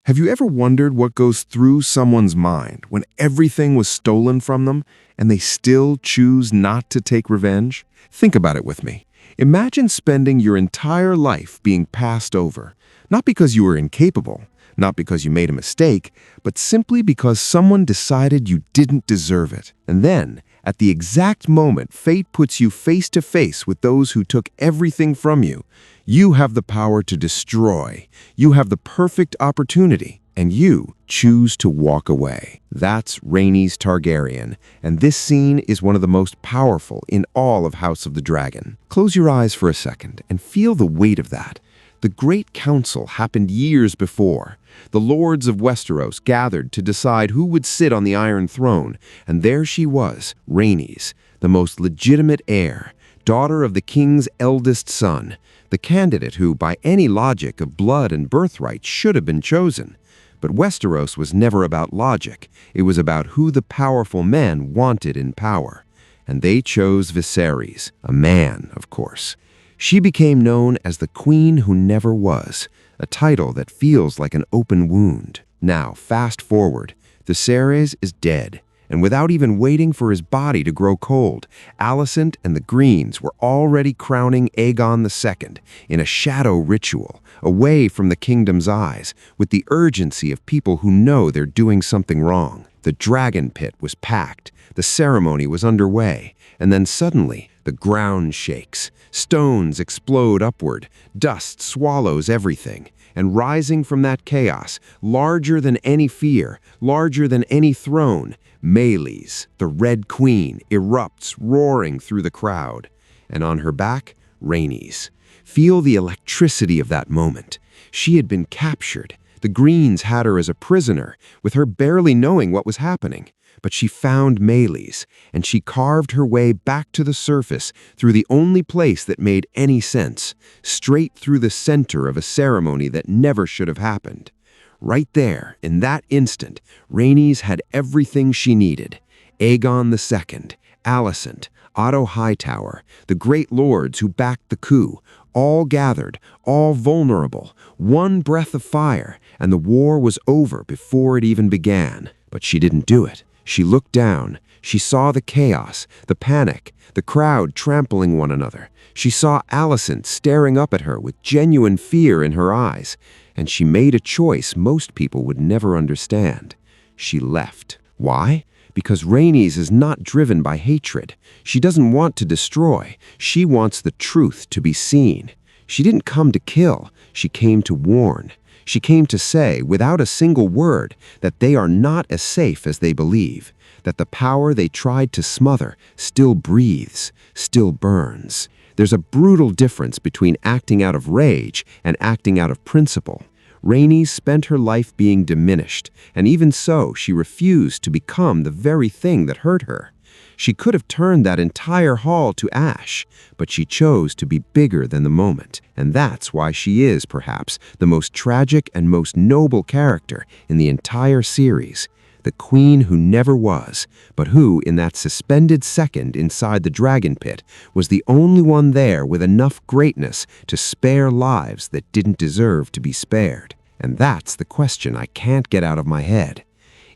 Have you ever wondered what goes through someone's mind when everything was stolen from them and they still choose not to take revenge? Think about it with me. Imagine spending your entire life being passed over, not because you were incapable, not because you made a mistake, but simply because someone decided you didn't deserve it. And then, at the exact moment fate puts you face to face with those who took everything from you, you have the power to destroy. You have the perfect opportunity, and you choose to walk away. That's Rhaenys Targaryen, and this scene is one of the most powerful in all of House of the Dragon. Close your eyes for a second and feel the weight of that. The Great Council happened years before. The lords of Westeros gathered to decide who would sit on the Iron Throne, and there she was, Rhaenys, the most legitimate heir, daughter of the king's eldest son, the candidate who, by any logic of blood and birthright, should have been chosen. But Westeros was never about logic. It was about who the powerful men wanted in power. And they chose Viserys, a man, of course. She became known as the Queen Who Never Was, a title that feels like an open wound. Now, fast forward, Viserys is dead, and without even waiting for his body to grow cold, Alicent and the Greens were already crowning Aegon II in a shadow ritual, away from the kingdom's eyes, with the urgency of people who know they're doing something wrong. The Dragonpit was packed, the ceremony was underway, and then suddenly, the ground shakes, stones explode upward, dust swallows everything, and rising from that chaos, larger than any fear, larger than any throne, Meleys, the Red Queen, erupts, roaring through the crowd. And on her back, Rhaenys. Feel the electricity of that moment. She had been captured. The Greens had her as a prisoner, with her barely knowing what was happening. But she found Meleys, and she carved her way back to the surface through the only place that made any sense, straight through the center of a ceremony that never should have happened. Right there, in that instant, Rhaenys had everything she needed. Aegon II, Alicent, Otto Hightower, the great lords who backed the coup, all gathered, all vulnerable, one breath of fire, and the war was over before it even began. But she didn't do it. She looked down. She saw the chaos, the panic, the crowd trampling one another. She saw Alicent staring up at her with genuine fear in her eyes, and she made a choice most people would never understand. She left. Why? Because Rhaenys is not driven by hatred. She doesn't want to destroy. She wants the truth to be seen. She didn't come to kill. She came to warn. She came to say, without a single word, that they are not as safe as they believe, that the power they tried to smother still breathes, still burns. There's a brutal difference between acting out of rage and acting out of principle. Rhaenys spent her life being diminished, and even so, she refused to become the very thing that hurt her. She could have turned that entire hall to ash, but she chose to be bigger than the moment, and that's why she is, perhaps, the most tragic and most noble character in the entire series. The Queen Who Never Was, but who, in that suspended second inside the Dragonpit, was the only one there with enough greatness to spare lives that didn't deserve to be spared. And that's the question I can't get out of my head.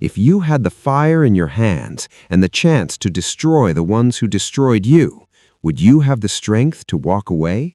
If you had the fire in your hands and the chance to destroy the ones who destroyed you, would you have the strength to walk away?